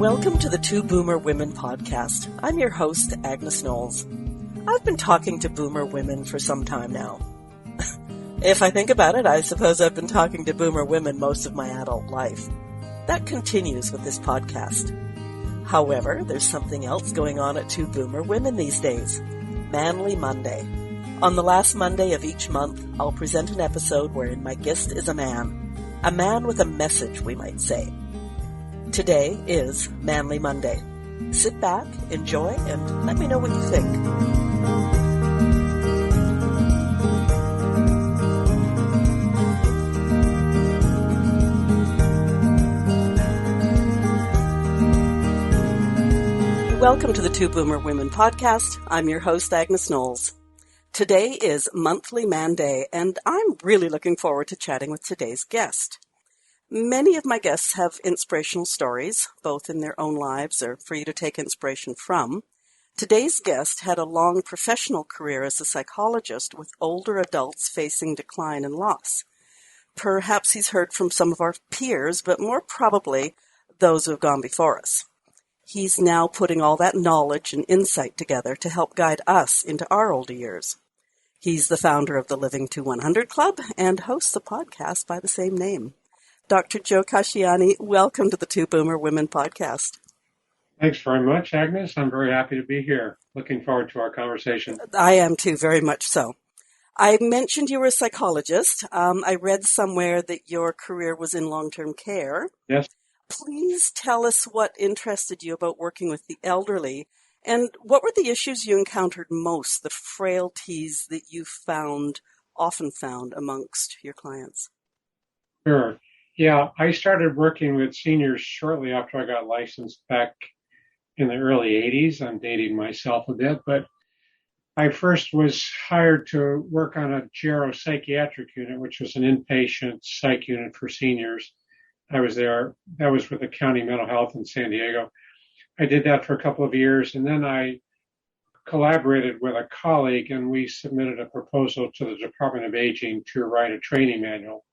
Welcome to the Two Boomer Women podcast. I'm your host, Agnes Knowles. I've been talking to boomer women for some time now. If I think about it, I suppose I've been talking to boomer women most of my adult life. That continues with this podcast. However, there's something else going on at Two Boomer Women these days. Manly Monday. On the last Monday of each month, I'll present an episode wherein my guest is a man. A man with a message, we might say. Today is Manly Monday. Sit back, enjoy, and let me know what you think. Welcome to the Two Boomer Women podcast. I'm your host, Agnes Knowles. Today is monthly Manday, and I'm really looking forward to chatting with today's guest. Many of my guests have inspirational stories, both in their own lives or for you to take inspiration from. Today's guest had a long professional career as a psychologist with older adults facing decline and loss. Perhaps he's heard from some of our peers, but more probably those who have gone before us. He's now putting all that knowledge and insight together to help guide us into our older years. He's the founder of the Living to 100 Club and hosts a podcast by the same name. Dr. Joe Casciani, welcome to the Two Boomer Women podcast. Thanks very much, Agnes. I'm very happy to be here. Looking forward to our conversation. I am too, very much so. I mentioned you were a psychologist. I read somewhere that your career was in long-term care. Yes. Please tell us what interested you about working with the elderly, and what were the issues you encountered most, the frailties that you often found amongst your clients? Sure. Yeah, I started working with seniors shortly after I got licensed back in the early 80s. I'm dating myself a bit, but I first was hired to work on a geropsychiatric unit, which was an inpatient psych unit for seniors. I was there. That was with the County Mental Health in San Diego. I did that for a couple of years, and then I collaborated with a colleague, and we submitted a proposal to the Department of Aging to write a training manual.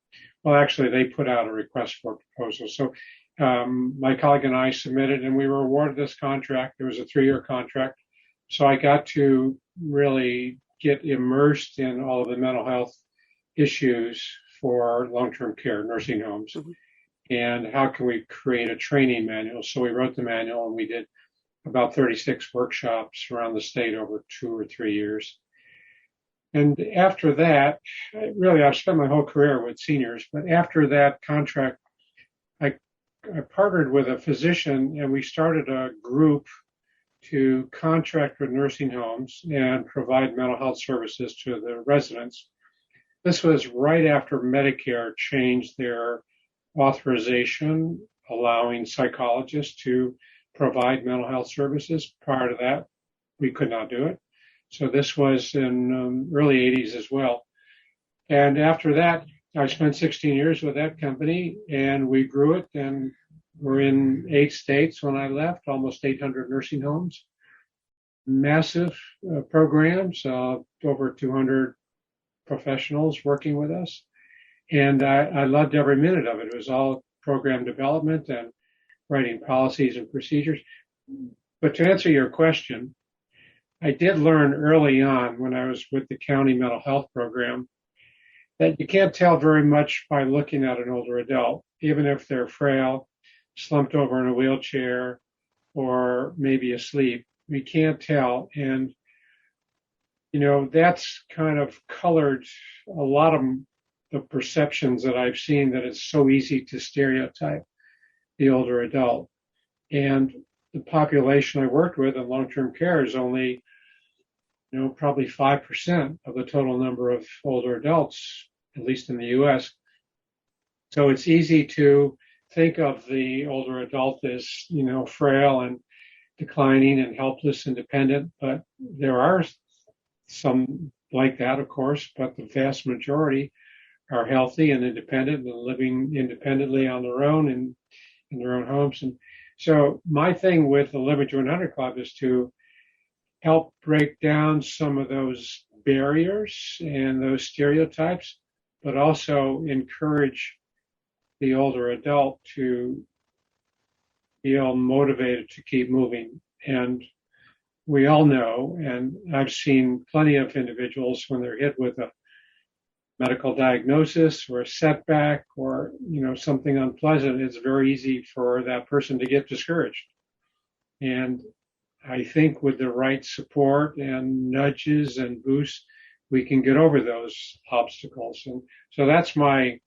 Well, actually, they put out a request for a proposal. So my colleague and I submitted, and we were awarded this contract. It was a 3-year contract. So I got to really get immersed in all of the mental health issues for long-term care, nursing homes. Mm-hmm. And how can we create a training manual? So we wrote the manual, and we did about 36 workshops around the state over 2 or 3 years. And after that, really, I've spent my whole career with seniors, but after that contract, I partnered with a physician, and we started a group to contract with nursing homes and provide mental health services to the residents. This was right after Medicare changed their authorization, allowing psychologists to provide mental health services. Prior to that, we could not do it. So this was in early 80s as well. And after that, I spent 16 years with that company, and we grew it, and we're in 8 states when I left, almost 800 nursing homes. Massive programs, over 200 professionals working with us. And I loved every minute of it. It was all program development and writing policies and procedures. But to answer your question, I did learn early on when I was with the county mental health program that you can't tell very much by looking at an older adult, even if they're frail, slumped over in a wheelchair, or maybe asleep. We can't tell. And, that's kind of colored a lot of the perceptions that I've seen, that it's so easy to stereotype the older adult. And the population I worked with in long-term care is only, probably 5% of the total number of older adults, at least in the U.S. So it's easy to think of the older adult as, frail and declining and helpless and dependent. But there are some like that, of course, but the vast majority are healthy and independent and living independently on their own and in their own homes. And so my thing with the Living to 100 Club is to help break down some of those barriers and those stereotypes, but also encourage the older adult to feel motivated to keep moving. And we all know, and I've seen plenty of individuals when they're hit with a medical diagnosis or a setback or, something unpleasant, it's very easy for that person to get discouraged. And I think with the right support and nudges and boosts, we can get over those obstacles. And so that's my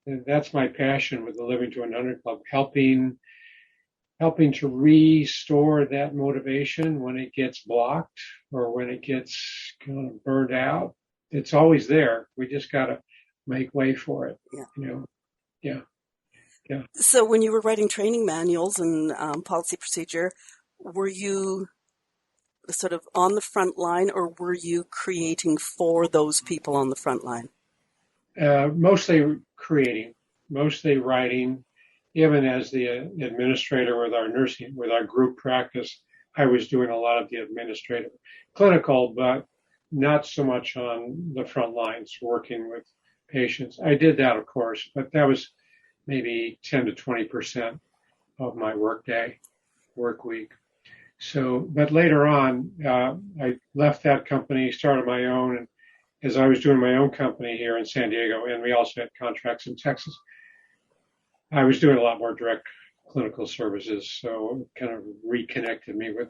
passion with the Living to 100 Club, helping to restore that motivation when it gets blocked or when it gets kind of burned out. It's always there. We just got to make way for it. Yeah. Yeah. So when you were writing training manuals and policy procedure, were you sort of on the front line, or were you creating for those people on the front line? Mostly creating, mostly writing. Even as the administrator with our group practice, I was doing a lot of the administrative, clinical, but not so much on the front lines working with patients. I did that, of course, but that was maybe 10 to 20% of my work week. So, but later on, I left that company, started my own, and as I was doing my own company here in San Diego, and we also had contracts in Texas, I was doing a lot more direct clinical services, so it kind of reconnected me with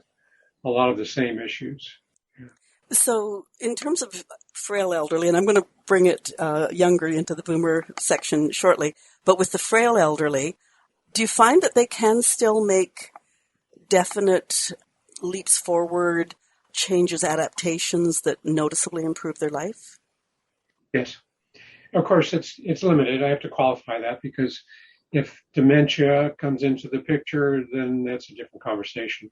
a lot of the same issues. So in terms of frail elderly, and I'm going to bring it younger into the boomer section shortly, but with the frail elderly, do you find that they can still make definite leaps forward, changes, adaptations that noticeably improve their life? Yes. Of course, it's limited. I have to qualify that because if dementia comes into the picture, then that's a different conversation.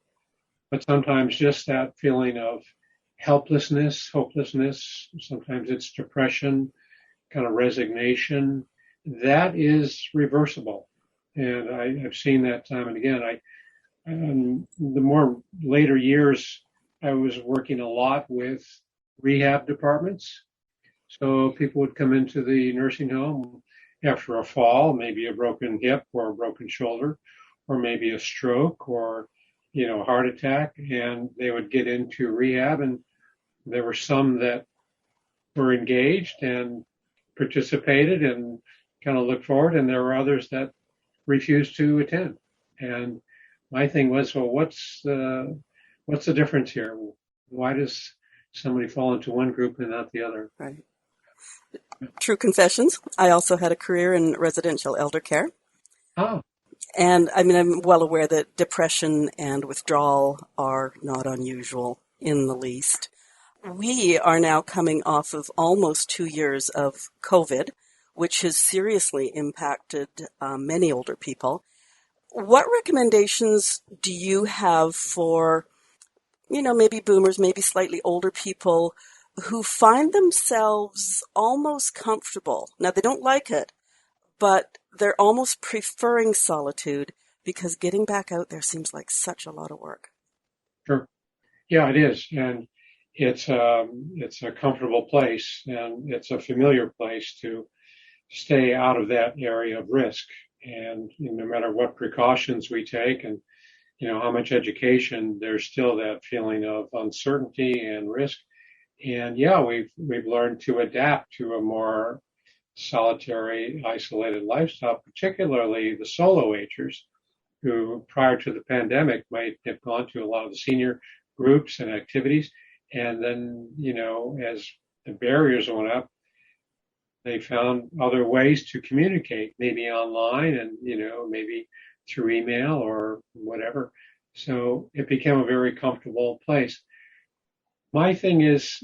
But sometimes just that feeling of helplessness, hopelessness, sometimes it's depression, kind of resignation, that is reversible. And I've seen that time and again. The more later years, I was working a lot with rehab departments. So people would come into the nursing home after a fall, maybe a broken hip or a broken shoulder, or maybe a stroke or, heart attack, and they would get into rehab. And there were some that were engaged and participated and kind of looked forward, and there were others that refused to attend. And my thing was, well, what's the difference here? Why does somebody fall into one group and not the other? Right. True confessions. I also had a career in residential elder care. Oh. And I'm well aware that depression and withdrawal are not unusual in the least. We are now coming off of almost 2 years of COVID, which has seriously impacted many older people. What recommendations do you have for, maybe boomers, maybe slightly older people who find themselves almost comfortable? Now, they don't like it, but they're almost preferring solitude because getting back out there seems like such a lot of work. Sure. Yeah, it is. And it's a comfortable place and it's a familiar place to stay out of that area of risk. And no matter what precautions we take and, how much education, there's still that feeling of uncertainty and risk. And yeah, we've learned to adapt to a more solitary, isolated lifestyle, particularly the solo agers who prior to the pandemic might have gone to a lot of the senior groups and activities. And then, as the barriers went up, they found other ways to communicate, maybe online and, maybe through email or whatever. So it became a very comfortable place. My thing is,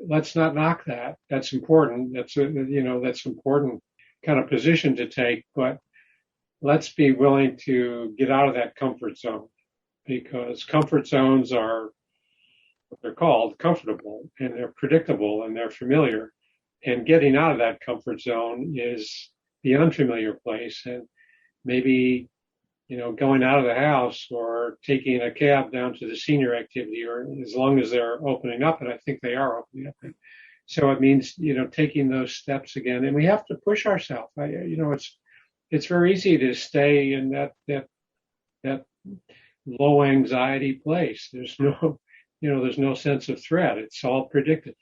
let's not knock that. That's important. That's important kind of position to take, but let's be willing to get out of that comfort zone because comfort zones are what they're called, comfortable, and they're predictable and they're familiar. And getting out of that comfort zone is the unfamiliar place. And maybe, going out of the house or taking a cab down to the senior activity, or as long as they're opening up, and I think they are opening up. So it means, taking those steps again. And we have to push ourselves. It's very easy to stay in that that low anxiety place. There's no, there's no sense of threat. It's all predicted.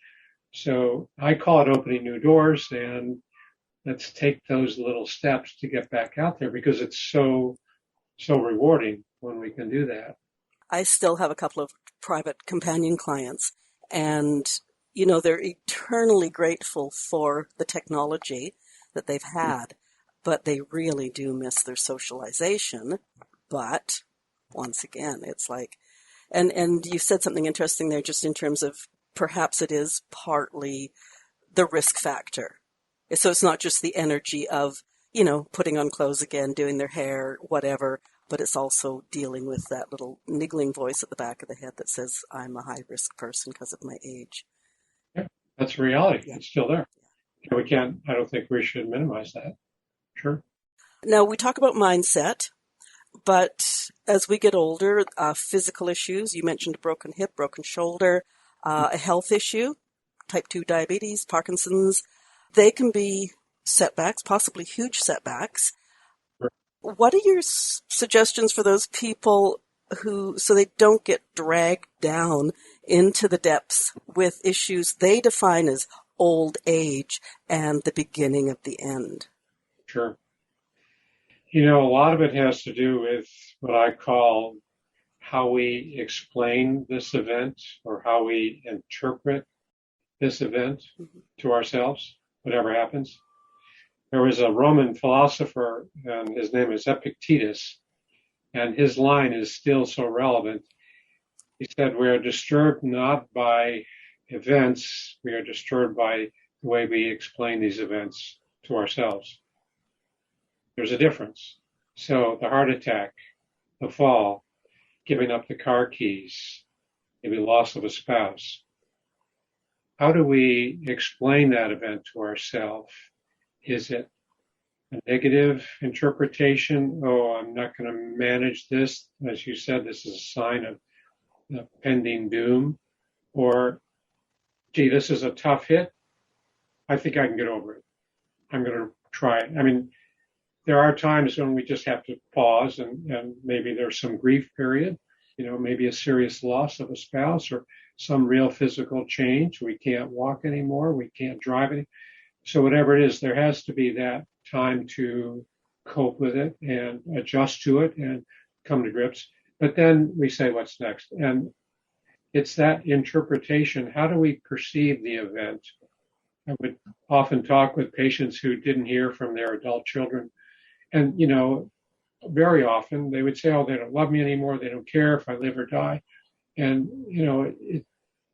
So I call it opening new doors, and let's take those little steps to get back out there because it's so rewarding when we can do that. I still have a couple of private companion clients, and they're eternally grateful for the technology that they've had, but they really do miss their socialization. But once again, it's like, and you said something interesting there just in terms of perhaps it is partly the risk factor. So it's not just the energy of, putting on clothes again, doing their hair, whatever, but it's also dealing with that little niggling voice at the back of the head that says, I'm a high risk person because of my age. Yeah, that's reality. Yeah. It's still there. I don't think we should minimize that. Sure. Now, we talk about mindset, but as we get older, physical issues, you mentioned a broken hip, broken shoulder, a health issue, type 2 diabetes, Parkinson's, they can be setbacks, possibly huge setbacks. Sure. What are your suggestions for those people so they don't get dragged down into the depths with issues they define as old age and the beginning of the end? Sure. A lot of it has to do with what I call how we explain this event or how we interpret this event to ourselves, whatever happens. There was a Roman philosopher, and his name is Epictetus, and his line is still so relevant. He said, we are disturbed not by events, we are disturbed by the way we explain these events to ourselves. There's a difference. So the heart attack, the fall, giving up the car keys, maybe loss of a spouse. How do we explain that event to ourselves? Is it a negative interpretation? Oh, I'm not going to manage this. As you said, this is a sign of pending doom. Or, gee, this is a tough hit. I think I can get over it. I'm going to try it. I mean, there are times when we just have to pause and maybe there's some grief period, maybe a serious loss of a spouse or some real physical change. We can't walk anymore. We can't drive anymore. So whatever it is, there has to be that time to cope with it and adjust to it and come to grips. But then we say, what's next? And it's that interpretation. How do we perceive the event? I would often talk with patients who didn't hear from their adult children. And, very often they would say, oh, they don't love me anymore. They don't care if I live or die. And, it's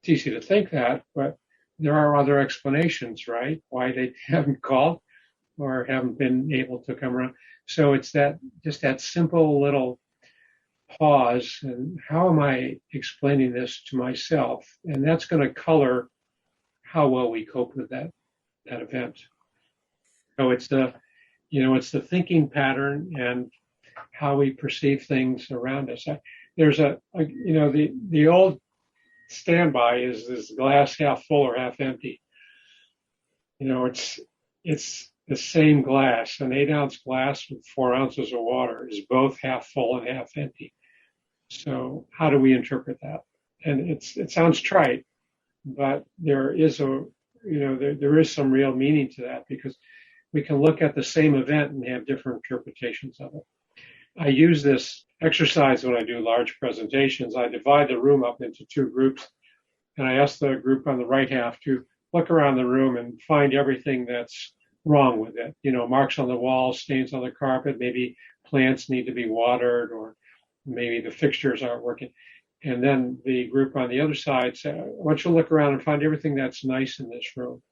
easy to think that, but there are other explanations, right? Why they haven't called or haven't been able to come around. So it's just that simple little pause. And how am I explaining this to myself? And that's going to color how well we cope with that event. So it's the thinking pattern and how we perceive things around us. There's the old standby is this glass half full or half empty. It's the same glass. An 8-ounce glass with 4 ounces of water is both half full and half empty. So how do we interpret that? And it sounds trite, but there is there is some real meaning to that because we can look at the same event and have different interpretations of it. I use this exercise when I do large presentations. I divide the room up into 2 groups, and I ask the group on the right half to look around the room and find everything that's wrong with it. Marks on the walls, stains on the carpet, maybe plants need to be watered, or maybe the fixtures aren't working. And then the group on the other side say, I want you to look around and find everything that's nice in this room.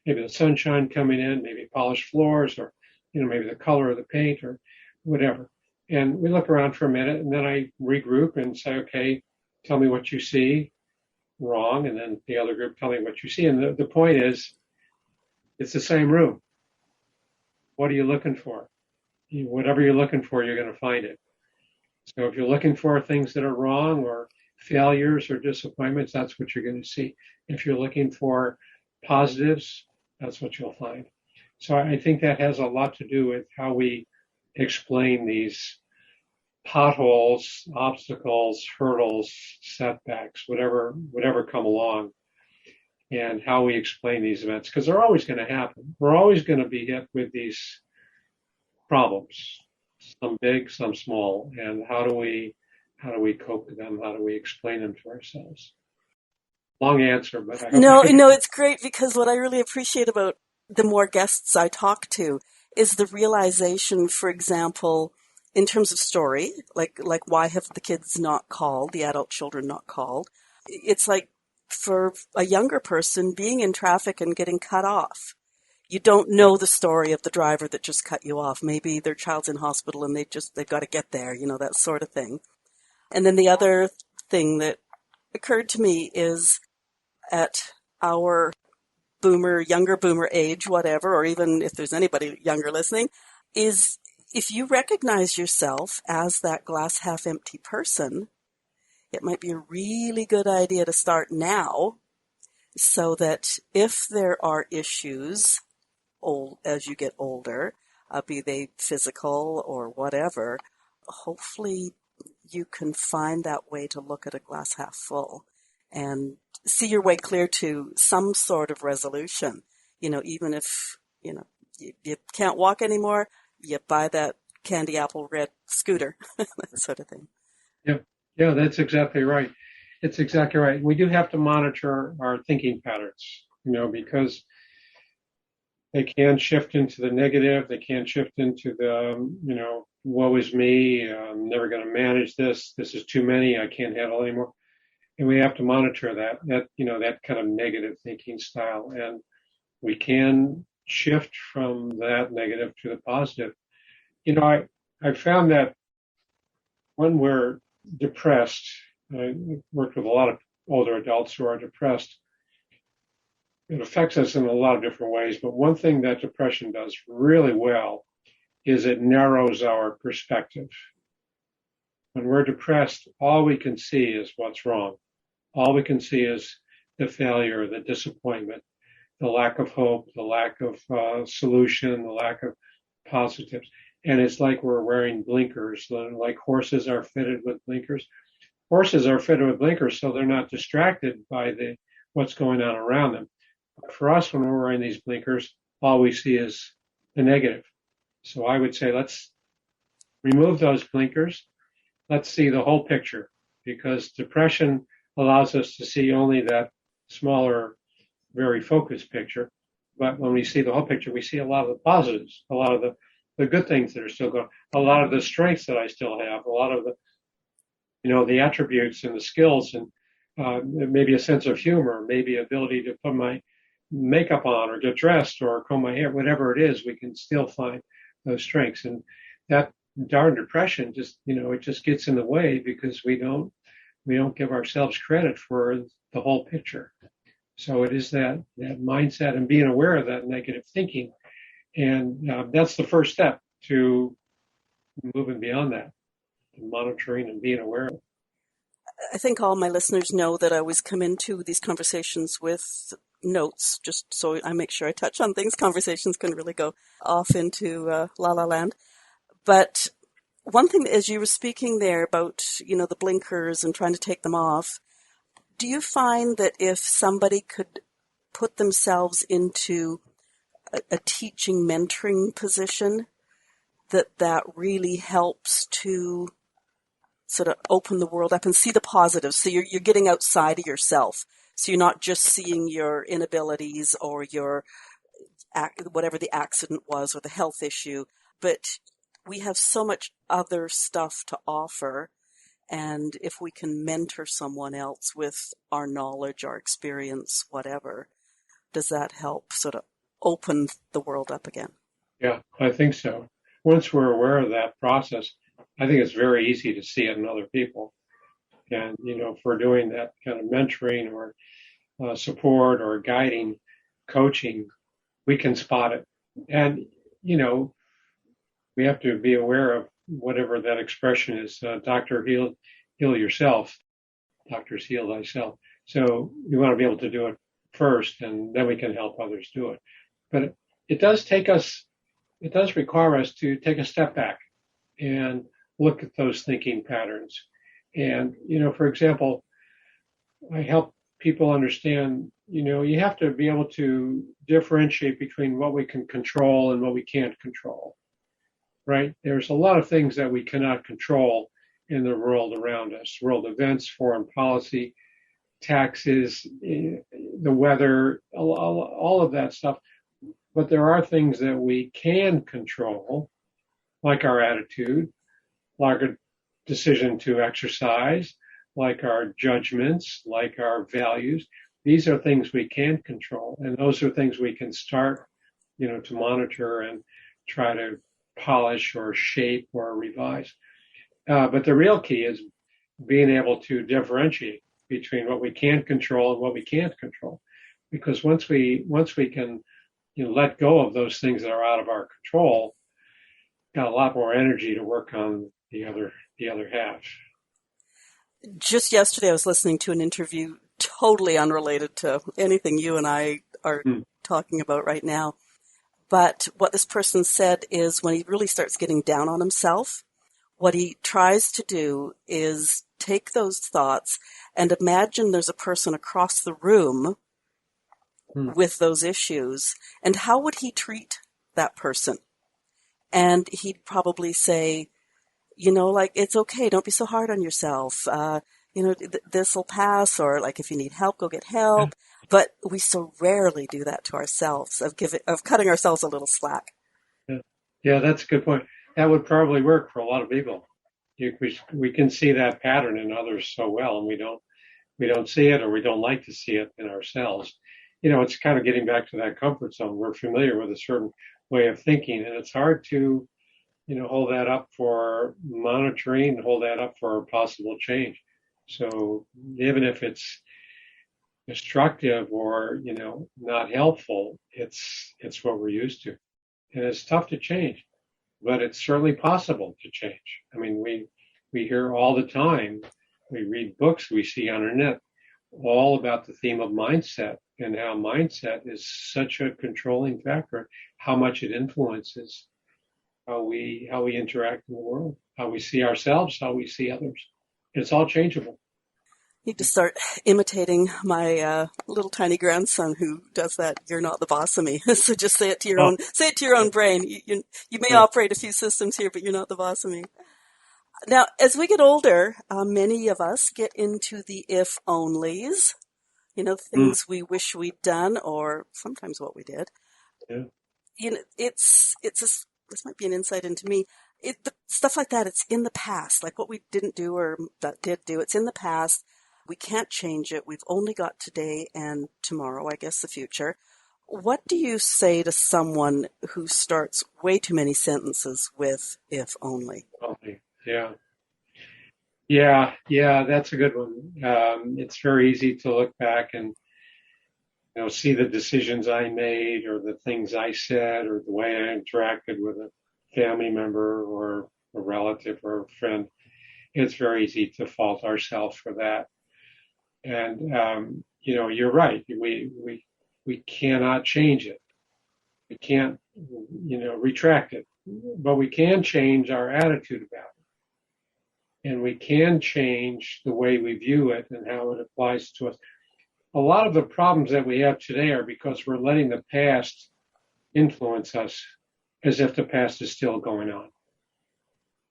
Maybe the sunshine coming in, maybe polished floors, or maybe the color of the paint or whatever. And we look around for a minute, and then I regroup and say, okay, tell me what you see wrong. And then the other group tell me what you see. And the point is, it's the same room. What are you looking for? Whatever you're looking for, you're going to find it. So if you're looking for things that are wrong or failures or disappointments, that's what you're going to see. If you're looking for positives, that's what you'll find. So I think that has a lot to do with how we explain these potholes, obstacles, hurdles, setbacks, whatever come along, and how we explain these events, because they're always going to happen. We're always going to be hit with these problems, some big, some small, and how do we cope with them? How do we explain them to ourselves? Long answer, but I hope. No, it's great because what I really appreciate about the more guests I talk to is the realization, for example, in terms of story, like why have the kids not called, the adult children not called? It's like for a younger person being in traffic and getting cut off. You don't know the story of the driver that just cut you off. Maybe their child's in hospital and they've got to get there, that sort of thing. And then the other thing that occurred to me is at our younger boomer age, whatever, or even if there's anybody younger listening, is if you recognize yourself as that glass half empty person, it might be a really good idea to start now so that if there are issues as you get older, be they physical or whatever, hopefully you can find that way to look at a glass half full and see your way clear to some sort of resolution. Even if, you can't walk anymore, you buy that candy apple red scooter, that sort of thing. Yeah, that's exactly right. It's exactly right. We do have to monitor our thinking patterns, because they can shift into the negative. They can shift into the, woe is me. I'm never going to manage this. This is too many. I can't handle anymore. And we have to monitor that kind of negative thinking style. And we can shift from that negative to the positive. I found that when we're depressed, I worked with a lot of older adults who are depressed. It affects us in a lot of different ways, but one thing that depression does really well is it narrows our perspective. When we're depressed, all we can see is what's wrong. All we can see is the failure, the disappointment, the lack of hope, the lack of solution, the lack of positives. And it's like we're wearing blinkers, like horses are fitted with blinkers. Horses are fitted with blinkers so they're not distracted by what's going on around them. But for us, when we're wearing these blinkers, all we see is the negative. So I would say let's remove those blinkers. Let's see the whole picture, because depression allows us to see only that smaller, very focused picture. But when we see the whole picture, we see a lot of the positives, a lot of the good things that are still going, a lot of the strengths that I still have, a lot of the attributes and the skills, and maybe a sense of humor, maybe ability to put my makeup on or get dressed or comb my hair, whatever it is, we can still find those strengths. And that darn depression it just gets in the way because we don't give ourselves credit for the whole picture. So it is that mindset and being aware of that negative thinking. And that's the first step to moving beyond that, monitoring and being aware of it. I think all my listeners know that I always come into these conversations with notes, just so I make sure I touch on things. Conversations can really go off into la la land. But one thing, as you were speaking there about, the blinkers and trying to take them off, do you find that if somebody could put themselves into a teaching, mentoring position, that really helps to sort of open the world up and see the positives? So you're getting outside of yourself. So you're not just seeing your inabilities or your whatever the accident was or the health issue, but we have so much other stuff to offer. And if we can mentor someone else with our knowledge, our experience, whatever, does that help sort of open the world up again? Yeah, I think so. Once we're aware of that process, I think it's very easy to see it in other people. And, if we're doing that kind of mentoring or support or guiding, coaching, we can spot it. And, we have to be aware of whatever that expression is. Doctor, heal yourself. Doctors, heal thyself. So we want to be able to do it first, and then we can help others do it. But it does require us to take a step back and look at those thinking patterns. And, for example, I help people understand, you have to be able to differentiate between what we can control and what we can't control, right? There's a lot of things that we cannot control in the world around us, world events, foreign policy, taxes, the weather, all of that stuff. But there are things that we can control, like our attitude, like a decision to exercise, like our judgments, like our values. These are things we can control. And those are things we can start, to monitor and try to polish or shape or revise. But the real key is being able to differentiate between what we can control and what we can't control. Because once we can, let go of those things that are out of our control, got a lot more energy to work on the other half. Just yesterday, I was listening to an interview totally unrelated to anything you and I are talking about right now. But what this person said is when he really starts getting down on himself, what he tries to do is take those thoughts and imagine there's a person across the room with those issues, and how would he treat that person? And he'd probably say, like, it's okay, don't be so hard on yourself. This will pass, or like, if you need help, go get help. Yeah. But we so rarely do that to ourselves, of cutting ourselves a little slack. Yeah, that's a good point. That would probably work for a lot of people. We can see that pattern in others so well, and we don't see it, or we don't like to see it in ourselves. It's kind of getting back to that comfort zone. We're familiar with a certain way of thinking, and it's hard to, hold that up for monitoring, hold that up for possible change. So even if it's destructive or, not helpful, it's what we're used to. And it's tough to change, but it's certainly possible to change. I mean, we hear all the time, we read books, we see on our net, all about the theme of mindset and how mindset is such a controlling factor, how much it influences how we interact in the world, how we see ourselves, how we see others. It's all changeable. You need to start imitating my little tiny grandson who does that. You're not the boss of me. So just say it to your own brain. You may operate a few systems here, but you're not the boss of me. Now, as we get older, many of us get into the if-onlys, things we wish we'd done, or sometimes what we did. Yeah. This might be an insight into me. Stuff like that, it's in the past, like what we didn't do or that did do. It's in the past. We can't change it. We've only got today and tomorrow, I guess the future. What do you say to someone who starts way too many sentences with if only? Yeah, that's a good one. It's very easy to look back and, see the decisions I made or the things I said or the way I interacted with a family member or a relative or a friend. It's very easy to fault ourselves for that. And, you're right. We cannot change it. We can't, retract it, but we can change our attitude about it. And we can change the way we view it and how it applies to us. A lot of the problems that we have today are because we're letting the past influence us as if the past is still going on.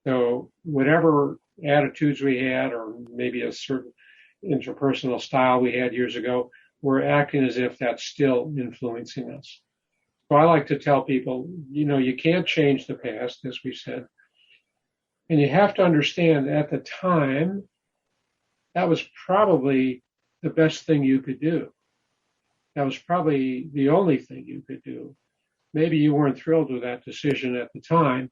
So whatever attitudes we had, or maybe a certain interpersonal style we had years ago, we're acting as if that's still influencing us. So I like to tell people, you can't change the past, as we said. And you have to understand at the time, that was probably the best thing you could do. That was probably the only thing you could do. Maybe you weren't thrilled with that decision at the time,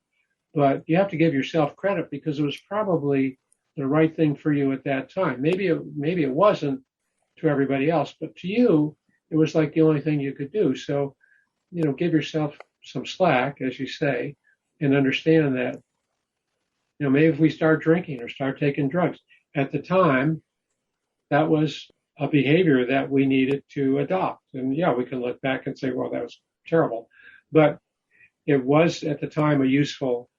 but you have to give yourself credit because it was probably the right thing for you at that time. Maybe it wasn't to everybody else, but to you, it was like the only thing you could do. So, give yourself some slack, as you say, and understand that, maybe if we start drinking or start taking drugs, at the time, that was a behavior that we needed to adopt. And yeah, we can look back and say, well, that was terrible. But it was at the time a useful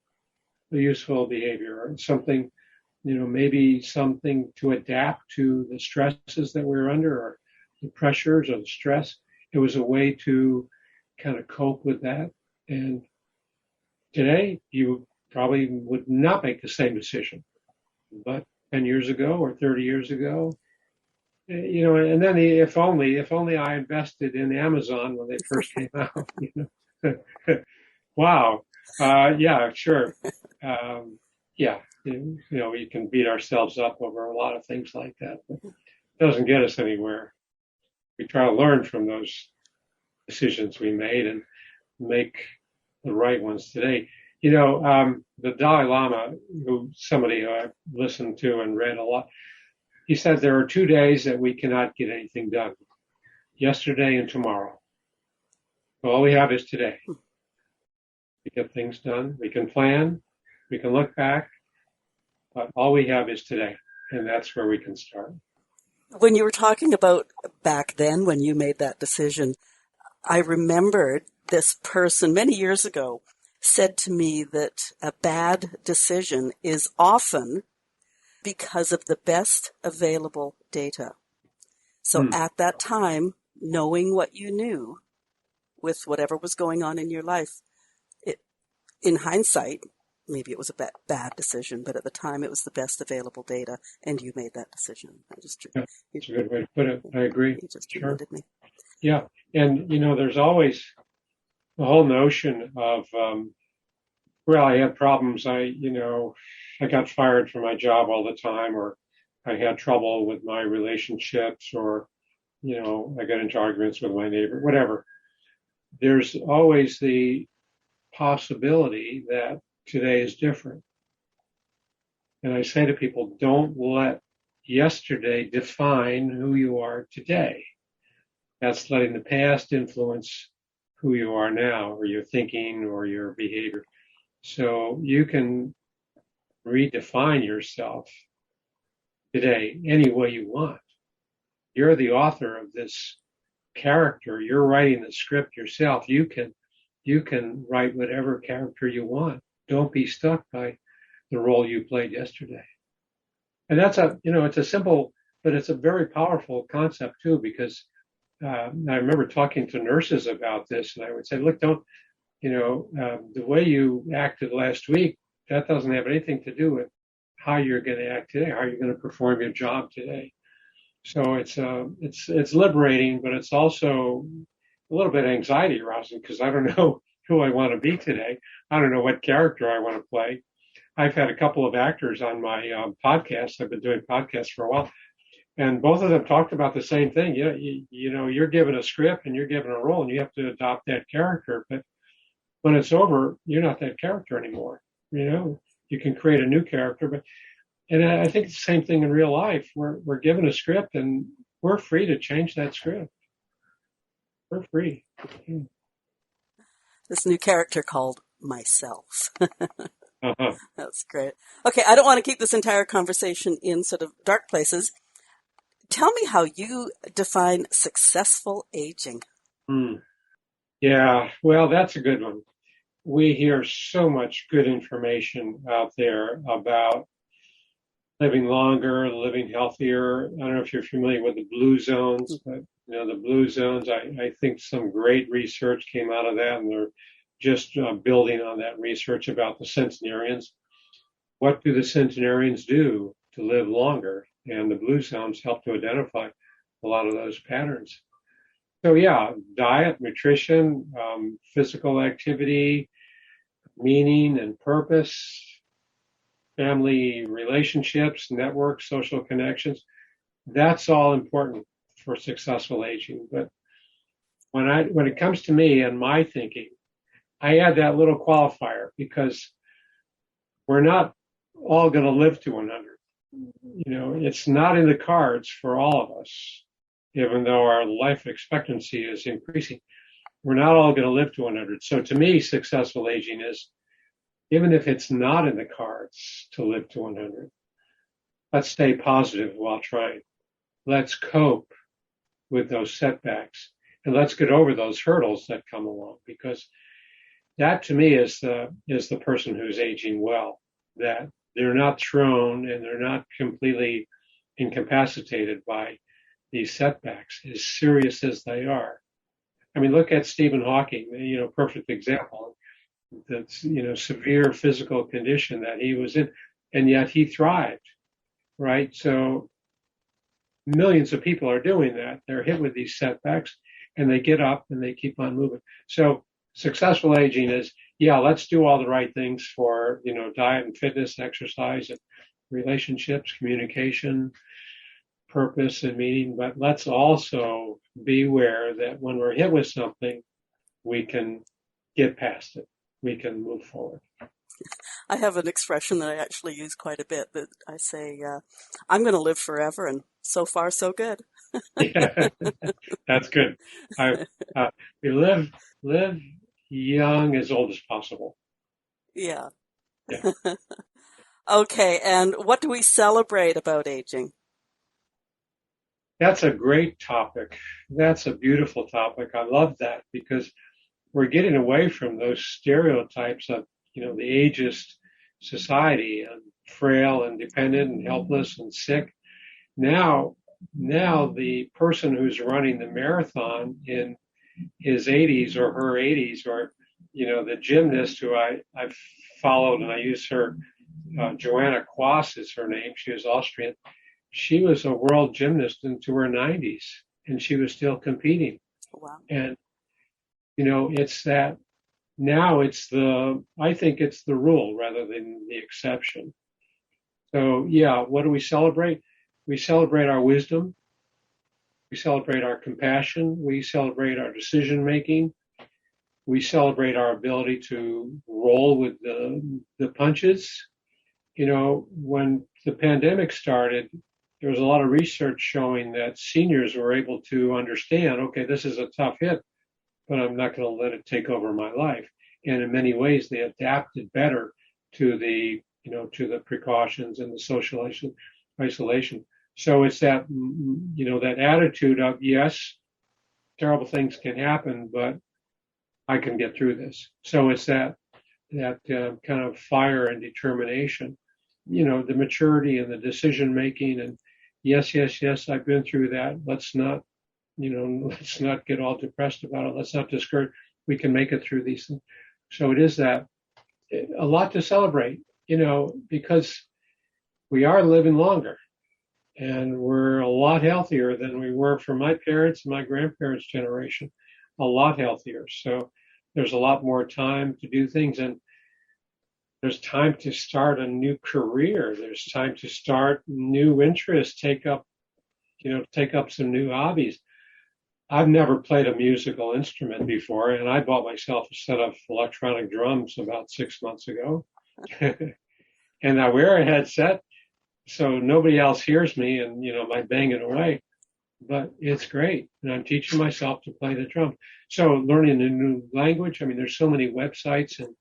a useful behavior, or something, maybe something to adapt to the stresses that we're under, or the pressures or the stress. It was a way to kind of cope with that. And today, you probably would not make the same decision. But 10 years ago or 30 years ago, and then if only I invested in Amazon when they first came out, Wow. Yeah, sure. Yeah, we can beat ourselves up over a lot of things like that, but it doesn't get us anywhere. We try to learn from those decisions we made and make the right ones today. The Dalai Lama, somebody who I've listened to and read a lot, he said there are 2 days that we cannot get anything done: yesterday and tomorrow. So all we have is today. We get things done. We can plan. We can look back. But all we have is today. And that's where we can start. When you were talking about back then, when you made that decision, I remembered this person many years ago said to me that a bad decision is often because of the best available data. So at that time, knowing what you knew with whatever was going on in your life, in hindsight, maybe it was a bad decision, but at the time it was the best available data, and you made that decision. That's a good way to put it. I agree. You just reminded me. Yeah, and there's always the whole notion of, I had problems. I got fired from my job all the time, or I had trouble with my relationships, or I got into arguments with my neighbor, whatever. There's always the possibility that today is different. And I say to people, don't let yesterday define who you are today. That's letting the past influence who you are now, or your thinking or your behavior. So you can redefine yourself today any way you want. You're the author of this character. You're writing the script yourself. You can write whatever character you want. Don't be stuck by the role you played yesterday. And that's it's a simple, but it's a very powerful concept too, because I remember talking to nurses about this, and I would say, look, don't, the way you acted last week, that doesn't have anything to do with how you're going to act today, how you're going to perform your job today. So it's liberating, but it's also a little bit anxiety arousing, because I don't know who I want to be today. I don't know what character I want to play. I've had a couple of actors on my podcast. I've been doing podcasts for a while, and both of them talked about the same thing. You're given a script and you're given a role, and you have to adopt that character. But when it's over, you're not that character anymore. You can create a new character, and I think it's the same thing in real life. We're given a script, and we're free to change that script. We're free. This new character called myself. Uh-huh. That's great. Okay, I don't want to keep this entire conversation in sort of dark places. Tell me how you define successful aging. Yeah, well, that's a good one. We hear so much good information out there about living longer, living healthier. I don't know if you're familiar with the blue zones, but the blue zones, I think some great research came out of that, and they're just building on that research about the centenarians. What do the centenarians do to live longer? And the blue zones help to identify a lot of those patterns. So yeah, diet, nutrition, physical activity, meaning and purpose, family relationships, networks, social connections. That's all important for successful aging. But when it comes to me and my thinking, I add that little qualifier, because we're not all going to live to 100. It's not in the cards for all of us, even though our life expectancy is increasing. We're not all going to live to 100. So to me, successful aging is, even if it's not in the cards to live to 100, let's stay positive while trying. Let's cope with those setbacks, and let's get over those hurdles that come along, because that to me is the person who's aging well, that they're not thrown and they're not completely incapacitated by these setbacks, as serious as they are. I mean, look at Stephen Hawking, perfect example. That's, severe physical condition that he was in, and yet he thrived, right? So millions of people are doing that. They're hit with these setbacks and they get up and they keep on moving. So successful aging is, yeah, let's do all the right things for, diet and fitness, exercise and relationships, communication, purpose and meaning, but let's also be aware that when we're hit with something, we can get past it. We can move forward. I have an expression that I actually use quite a bit that I say, I'm going to live forever, and so far, so good. Yeah, that's good. We live young, as old as possible. Yeah. Yeah. Okay, and what do we celebrate about aging? That's a great topic. That's a beautiful topic. I love that because we're getting away from those stereotypes of, the ageist society and frail and dependent and helpless and sick. Now the person who's running the marathon in his 80s or her 80s, or, the gymnast who I've followed and I use her, Joanna Quas is her name. She was Austrian. She was a world gymnast into her 90s and she was still competing. Wow. And, it's that now I think it's the rule rather than the exception. So yeah, what do we celebrate? We celebrate our wisdom. We celebrate our compassion. We celebrate our decision making. We celebrate our ability to roll with the punches. When the pandemic started, there was a lot of research showing that seniors were able to understand, okay, this is a tough hit, but I'm not going to let it take over my life. And in many ways, they adapted better to the precautions and the social isolation. So it's that, that attitude of, yes, terrible things can happen, but I can get through this. So it's that kind of fire and determination, the maturity and the decision making and yes, I've been through that. Let's not get all depressed about it. Let's not discourage. We can make it through these things. So it is that a lot to celebrate, because we are living longer and we're a lot healthier than we were for my parents and my grandparents' generation, a lot healthier. So there's a lot more time to do things and there's time to start a new career. There's time to start new interests, take up some new hobbies. I've never played a musical instrument before, and I bought myself a set of electronic drums about 6 months ago. And I wear a headset so nobody else hears me and, I'm banging away. But it's great. And I'm teaching myself to play the drum. So learning a new language, there's so many websites and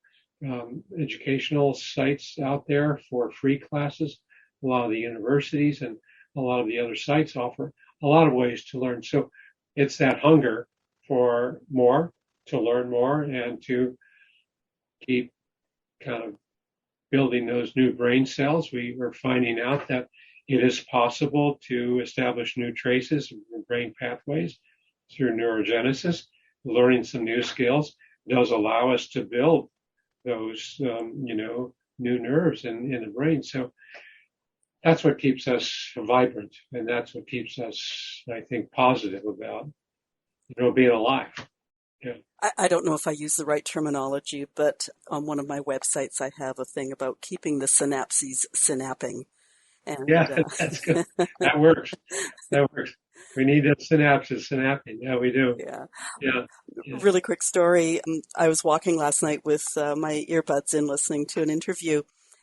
educational sites out there for free classes. A lot of the universities and a lot of the other sites offer a lot of ways to learn. So it's that hunger for more, to learn more, and to keep kind of building those new brain cells. We were finding out that it is possible to establish new traces in brain pathways through neurogenesis. Learning some new skills does allow us to build those, new nerves in the brain. So that's what keeps us vibrant, and that's what keeps us, I think, positive about, being alive. Yeah. I don't know if I use the right terminology, but on one of my websites, I have a thing about keeping the synapses synapping. And, Yeah, that's good. That works. We need the synapses synapping. Yeah, we do. Yeah. Yeah. Really quick story. I was walking last night with my earbuds in listening to an interview,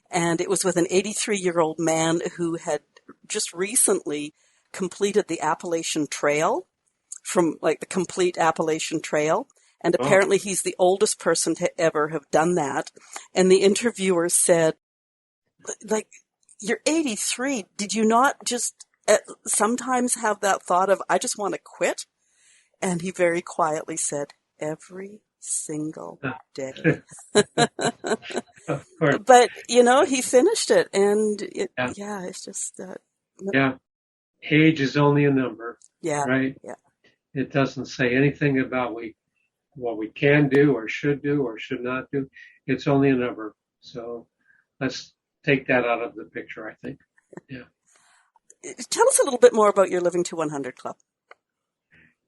and it was with an 83-year-old man who had just recently completed the Appalachian Trail, from like the complete Appalachian Trail. And Oh, apparently he's the oldest person to ever have done that. And the interviewer said, like, you're 83. Did you not just sometimes have that thought of, I just want to quit? And he very quietly said, every single Uh, day. of course. But, he finished it, and Yeah. it's just that. Yeah. Age is only a number, Yeah, right? yeah. It doesn't say anything about what we can do or should not do. It's only a number. So let's take that out of the picture, I think. Yeah. Tell us a little bit more about your Living to 100 Club.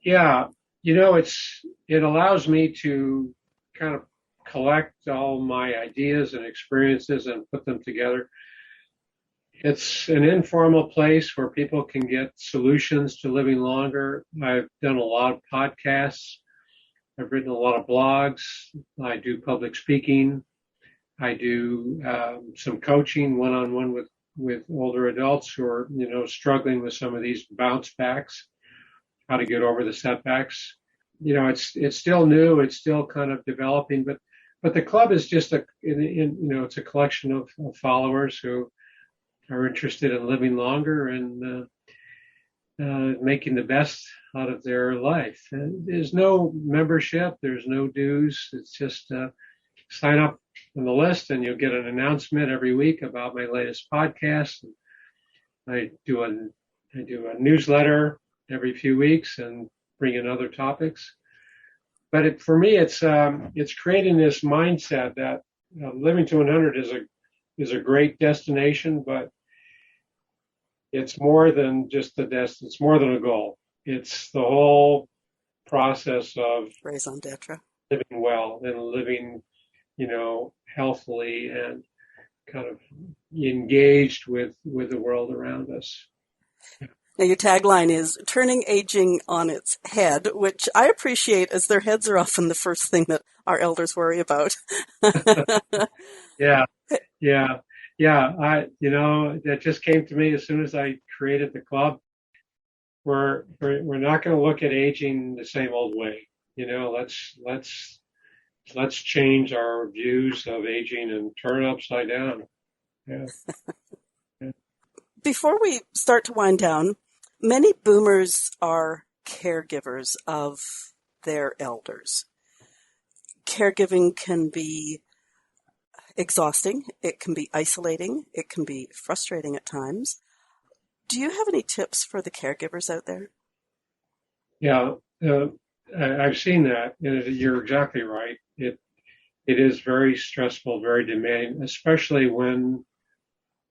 Yeah. It allows me to kind of collect all my ideas and experiences and put them together. It's an informal place where people can get solutions to living longer. I've done a lot of podcasts. I've written a lot of blogs. I do public speaking. I do some coaching one-on-one with older adults who are, struggling with some of these bounce backs, how to get over the setbacks. It's still new. It's still kind of developing, but the club is just it's a collection of followers who are interested in living longer and making the best out of their life. And there's no membership. There's no dues. It's just sign up on the list and you'll get an announcement every week about my latest podcast. I do a newsletter every few weeks and bring in other topics. But for me, it's creating this mindset that Living to 100 is a great destination, but it's more than just it's more than a goal. It's the whole process of raison d'etre, living well and living, healthily and kind of engaged with the world around us. Now, your tagline is turning aging on its head, which I appreciate as their heads are often the first thing that our elders worry about. Yeah. That just came to me as soon as I created the club. We're not going to look at aging the same old way. Let's change our views of aging and turn it upside down. Yeah. Before we start to wind down, many boomers are caregivers of their elders. Caregiving can be exhausting. It can be isolating. It can be frustrating at times. Do you have any tips for the caregivers out there? Yeah, I've seen that. You're exactly right. It is very stressful, very demanding, especially when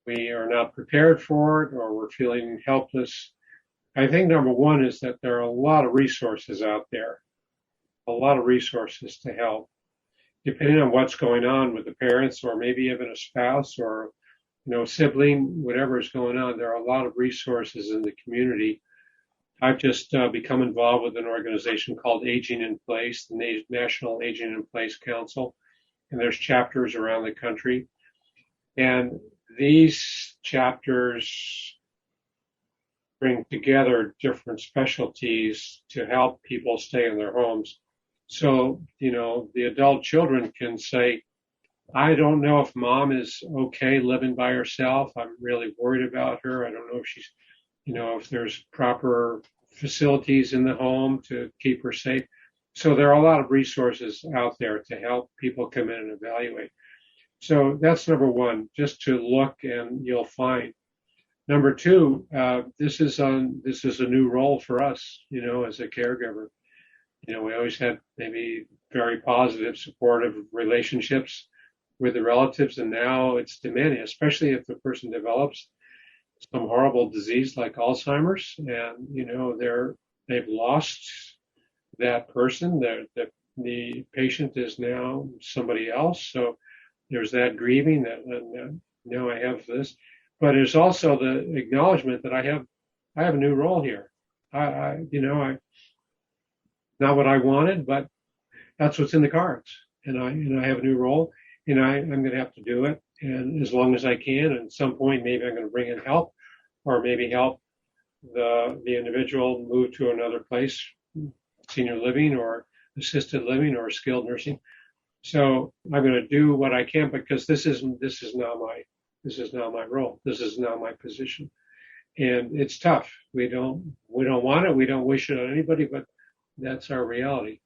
we are not prepared for it or we're feeling helpless. I think number one is that there are a lot of resources out there, a lot of resources to help, depending on what's going on with the parents or maybe even a spouse or, sibling, whatever is going on. There are a lot of resources in the community. I've just become involved with an organization called Aging in Place, the National Aging in Place Council, and there's chapters around the country. And these chapters bring together different specialties to help people stay in their homes. So, the adult children can say, I don't know if mom is okay living by herself. I'm really worried about her. I don't know if she's, if there's proper facilities in the home to keep her safe. So there are a lot of resources out there to help people come in and evaluate. So that's number one, just to look and you'll find. Number two, this is a new role for us, as a caregiver. We always had maybe very positive, supportive relationships with the relatives, and now it's demanding, especially if the person develops some horrible disease like Alzheimer's, and they've lost that person. The patient is now somebody else, so there's that grieving that now I have this, but there's also the acknowledgement that I have a new role here. I not what I wanted, but that's what's in the cards, and I have a new role, and I'm going to have to do it, and as long as I can. And at some point, maybe I'm going to bring in help, or maybe help the individual move to another place, senior living or assisted living or skilled nursing. So I'm going to do what I can, because this is now my role. This is now my position, and it's tough. We don't want it. We don't wish it on anybody, but that's our reality.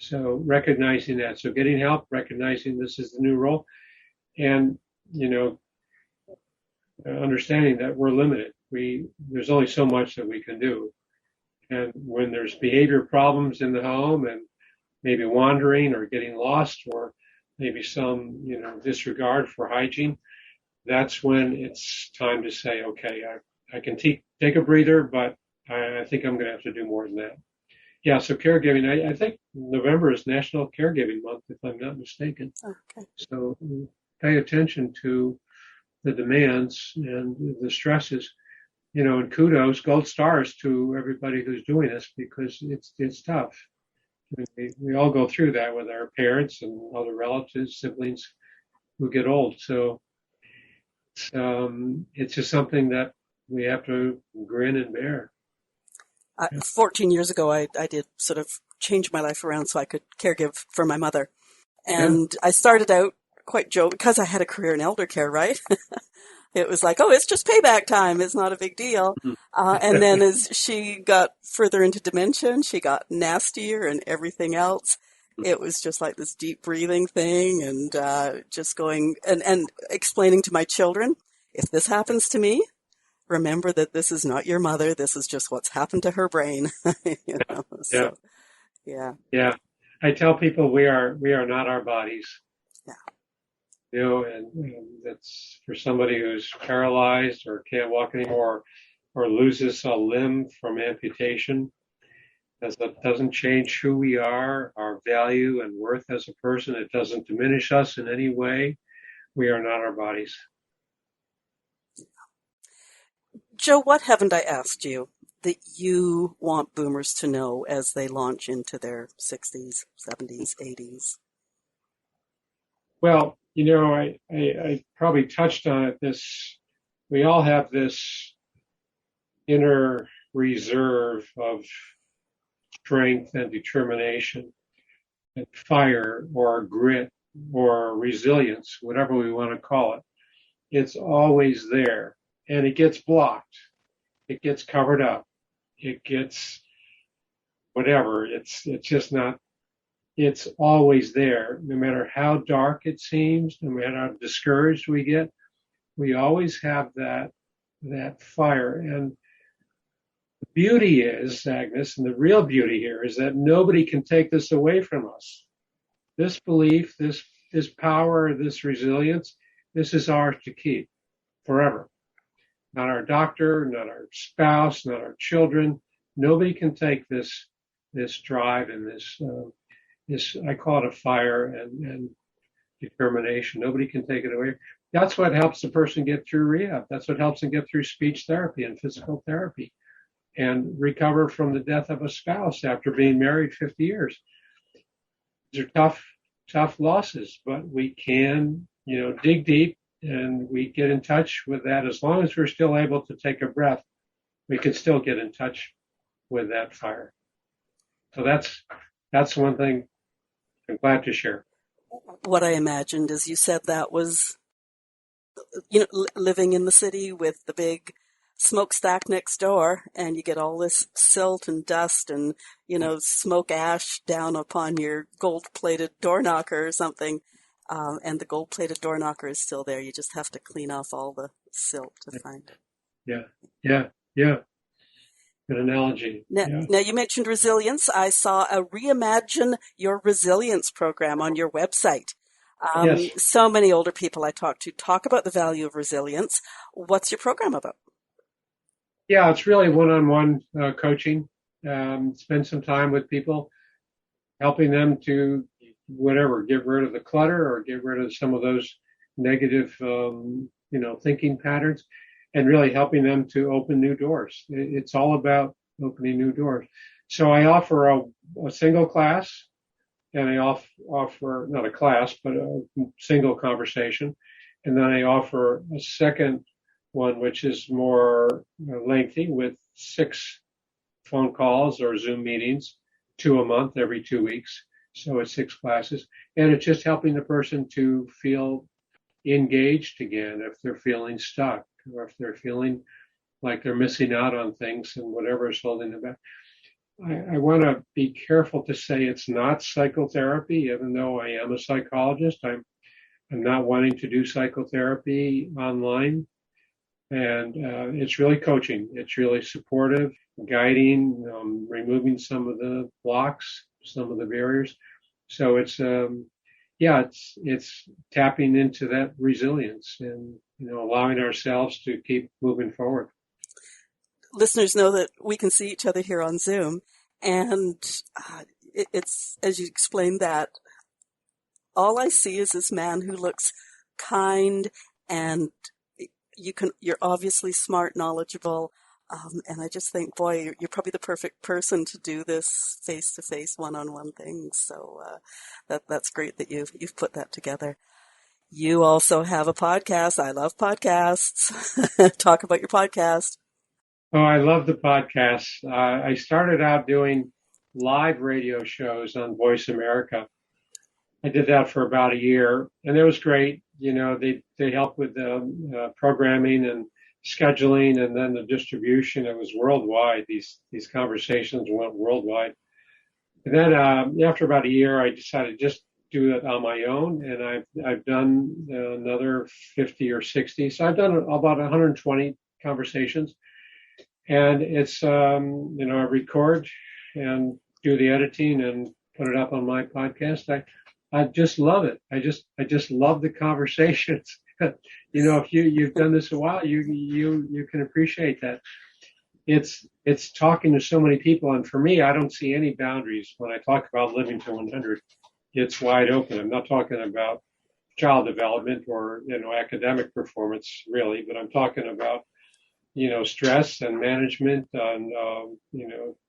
So recognizing that, so getting help, recognizing this is the new role, and understanding that we're limited. There's only so much that we can do, and when there's behavior problems in the home, and maybe wandering or getting lost, or maybe some disregard for hygiene, that's when it's time to say, okay, I can take a breather, but I think I'm going to have to do more than that. Yeah, so caregiving, I think November is National Caregiving Month, if I'm not mistaken. Okay. So pay attention to the demands and the stresses, and kudos, gold stars to everybody who's doing this, because it's tough. I mean, we all go through that with our parents and other relatives, siblings who get old. So it's just something that we have to grin and bear. 14 years ago, I did sort of change my life around so I could caregive for my mother. And I started out quite because I had a career in elder care, right? It was like, oh, it's just payback time. It's not a big deal. And then as she got further into dementia, and she got nastier and everything else, it was just like this deep breathing thing, and just going and explaining to my children, if this happens to me, remember that this is not your mother. This is just what's happened to her brain. So, yeah. Yeah. I tell people we are not our bodies. Yeah. And that's for somebody who's paralyzed or can't walk anymore, or loses a limb from amputation. That doesn't change who we are, our value and worth as a person. It doesn't diminish us in any way. We are not our bodies. Joe, what haven't I asked you that you want boomers to know as they launch into their 60s, 70s, 80s? Well, I probably touched on it. We all have this inner reserve of strength and determination and fire or grit or resilience, whatever we want to call it. It's always there, and it gets blocked. It gets covered up. It gets whatever. It's just not. It's always there, no matter how dark it seems, no matter how discouraged we get. We always have that fire. And the beauty is, Agnes, and the real beauty here is that nobody can take this away from us. This belief, this power, this resilience, this is ours to keep forever. Not our doctor, not our spouse, not our children. Nobody can take this drive and this I call it a fire and determination. Nobody can take it away. That's what helps the person get through rehab. That's what helps them get through speech therapy and physical therapy and recover from the death of a spouse after being married 50 years. These are tough losses, but we can, dig deep, and we get in touch with that. As long as we're still able to take a breath, we can still get in touch with that fire. So that's one thing I'm glad to share. What I imagined, as you said, that was, living in the city with the big smokestack next door, and you get all this silt and dust and, smoke ash down upon your gold-plated door knocker or something. And the gold-plated door knocker is still there. You just have to clean off all the silt to find it. Yeah. Good analogy. Now, you mentioned resilience. I saw a Reimagine Your Resilience program on your website. Yes. So many older people I talk to talk about the value of resilience. What's your program about? Yeah, it's really one-on-one coaching. Spend some time with people, helping them to get rid of the clutter or get rid of some of those negative, thinking patterns, and really helping them to open new doors. It's all about opening new doors. So I offer a single class, and I offer not a class, but a single conversation. And then I offer a second one, which is more lengthy, with 6 phone calls or Zoom meetings, 2 a month, every 2 weeks. So it's 6 classes. And it's just helping the person to feel engaged again if they're feeling stuck, or if they're feeling like they're missing out on things and whatever is holding them back. I want to be careful to say it's not psychotherapy, even though I am a psychologist. I'm not wanting to do psychotherapy online. And it's really coaching. It's really supportive, guiding, removing some of the blocks, some of the barriers. So it's tapping into that resilience and, allowing ourselves to keep moving forward. Listeners know that we can see each other here on Zoom, and it's, as you explained that, all I see is this man who looks kind, and you're obviously smart, knowledgeable, and I just think, boy, you're probably the perfect person to do this face-to-face, one-on-one thing. So that's great that you've put that together. You also have a podcast. I love podcasts. Talk about your podcast. Oh, I love the podcast. I started out doing live radio shows on Voice America. I did that for about a year, and it was great. They helped with the programming and scheduling, and then the distribution. It was worldwide. These conversations went worldwide. And then after about a year, I decided to just do it on my own, and I've done another 50 or 60. So I've done about 120 conversations, and it's I record and do the editing and put it up on my podcast. I just love it. I just love the conversations. If you've done this a while, you can appreciate that. It's talking to so many people, and for me, I don't see any boundaries when I talk about living to 100. It's wide open. I'm not talking about child development or academic performance really, but I'm talking about stress and management on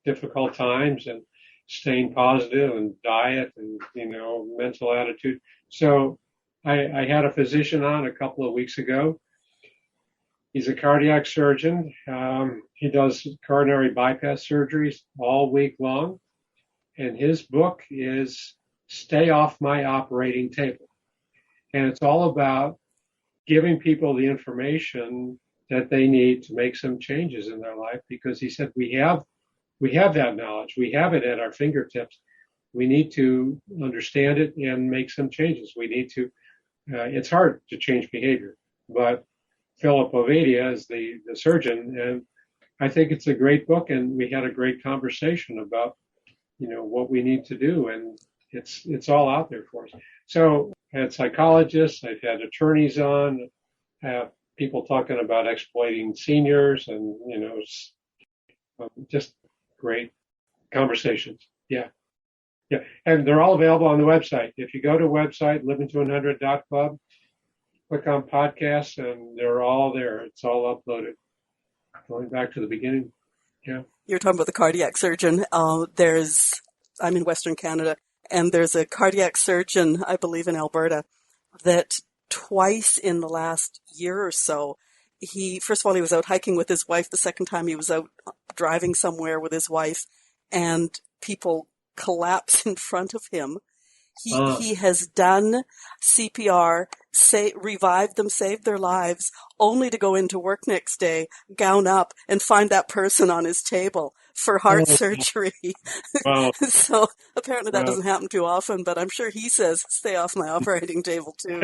difficult times and staying positive and diet and mental attitude. So I had a physician on a couple of weeks ago. He's a cardiac surgeon. He does coronary bypass surgeries all week long, and his book is Stay Off My Operating Table. And it's all about giving people the information that they need to make some changes in their life, because he said we have that knowledge. We have it at our fingertips. We need to understand it and make some changes. We need to, it's hard to change behavior, but Philip Ovadia is the surgeon, and I think it's a great book, and we had a great conversation about, what we need to do, and it's all out there for us. So I had psychologists, I've had attorneys on, have people talking about exploiting seniors, and, just great conversations. Yeah. And they're all available on the website. If you go to the website, livingto100.club, click on podcasts, and they're all there. It's all uploaded. Going back to the beginning. Yeah. You're talking about the cardiac surgeon. I'm in Western Canada, and there's a cardiac surgeon, I believe in Alberta, that twice in the last year or so, first of all, he was out hiking with his wife. The second time he was out driving somewhere with his wife, and people collapse in front of him. He has done CPR, revived them, saved their lives, only to go into work next day, gown up, and find that person on his table for heart surgery. Wow. So apparently that doesn't happen too often, but I'm sure he says, stay off my operating table too.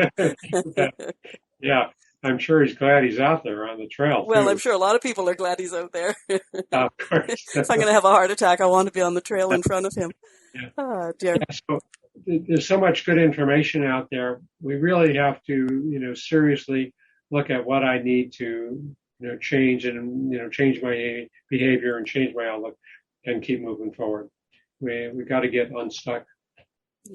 Yeah. I'm sure he's glad he's out there on the trail. Well, too. I'm sure a lot of people are glad he's out there. Of course. If I'm going to have a heart attack, I want to be on the trail in front of him. Yeah. Oh, dear. Yeah, so there's so much good information out there. We really have to, seriously look at what I need to, change and, change my behavior and change my outlook and keep moving forward. We got to get unstuck.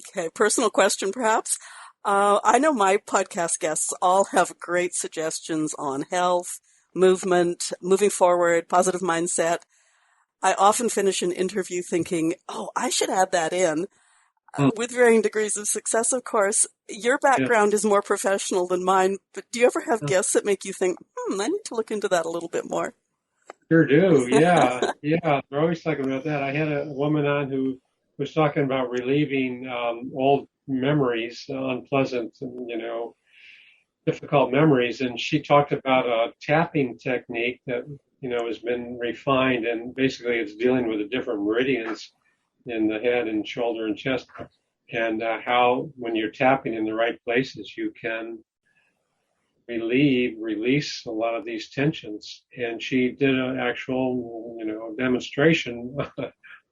Okay. Personal question, perhaps. I know my podcast guests all have great suggestions on health, movement, moving forward, positive mindset. I often finish an interview thinking, I should add that in. With varying degrees of success, of course. Your background is more professional than mine, but do you ever have guests that make you think, I need to look into that a little bit more? Sure do. Yeah. Yeah. We're always talking about that. I had a woman on who was talking about relieving old memories, unpleasant, difficult memories. And she talked about a tapping technique that has been refined, and basically it's dealing with the different meridians in the head and shoulder and chest, and how when you're tapping in the right places, you can release a lot of these tensions. And she did an actual, demonstration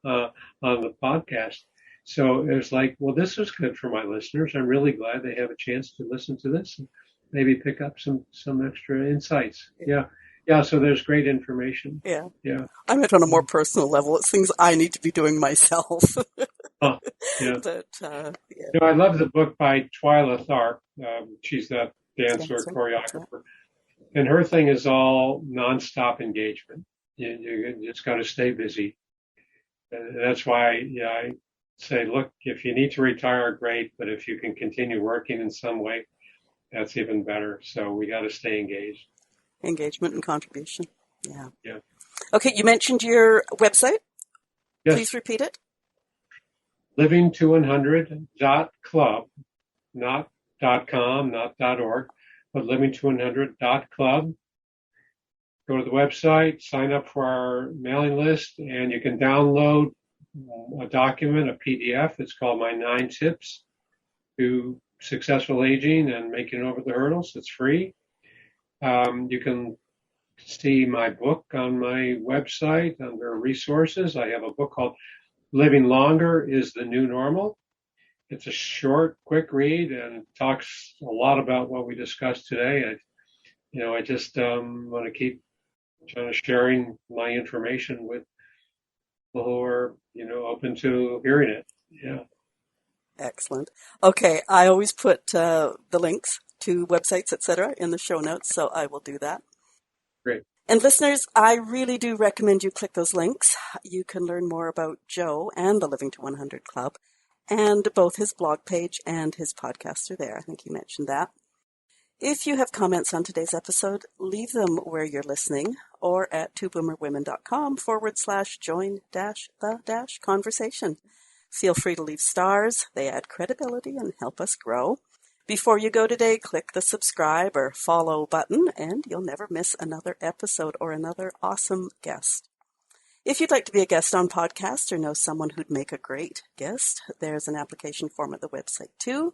on the podcast. So it was like, well, this was good for my listeners. I'm really glad they have a chance to listen to this and maybe pick up some extra insights. Yeah. Yeah. So there's great information. Yeah. Yeah. I meant on a more personal level. It's things I need to be doing myself. Yeah. But, I love the book by Twyla Tharp. She's that dancer, Dancer. choreographer. And her thing is all nonstop engagement. You just got to stay busy. And that's why I say, look, if you need to retire, great. But if you can continue working in some way, that's even better. So we got to stay engaged. Engagement and contribution. Yeah. Yeah. Okay, you mentioned your website. Yes. Please repeat it. livingto100.club, not .com, not .org, but livingto100.club. Go to the website, sign up for our mailing list, and you can download a document, a PDF. It's called My 9 Tips to Successful Aging and Making It Over the Hurdles. It's free. You can see my book on my website under resources. I have a book called Living Longer is the New Normal. It's a short, quick read, and it talks a lot about what we discussed today. I just want to keep sharing my information with people who are, open to hearing it. Yeah. Excellent. Okay, I always put the links to websites, etc., in the show notes, so I will do that. Great. And listeners, I really do recommend you click those links. You can learn more about Joe and the Living to 100 Club, and both his blog page and his podcast are there. I think he mentioned that. If you have comments on today's episode, leave them where you're listening or at twoboomerwomen.com/join-the-conversation. Feel free to leave stars. They add credibility and help us grow. Before you go today, click the subscribe or follow button, and you'll never miss another episode or another awesome guest. If you'd like to be a guest on podcast or know someone who'd make a great guest, there's an application form at the website too.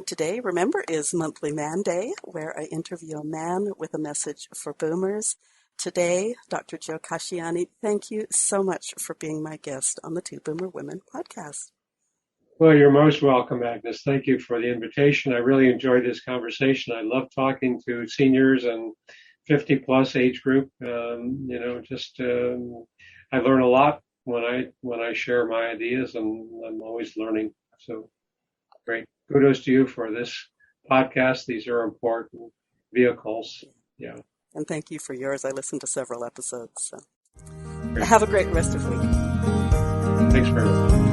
Today, remember, is Monthly Manday, where I interview a man with a message for boomers. Today, Dr. Joe Casciani, thank you so much for being my guest on the Two Boomer Women podcast. Well, you're most welcome, Agnes. Thank you for the invitation. I really enjoyed this conversation. I love talking to seniors and 50-plus age group. I learn a lot when I share my ideas, and I'm always learning. So great. Kudos to you for this podcast. These are important vehicles. Yeah. And thank you for yours. I listened to several episodes. So. Great. Have a great rest of the week. Thanks very much.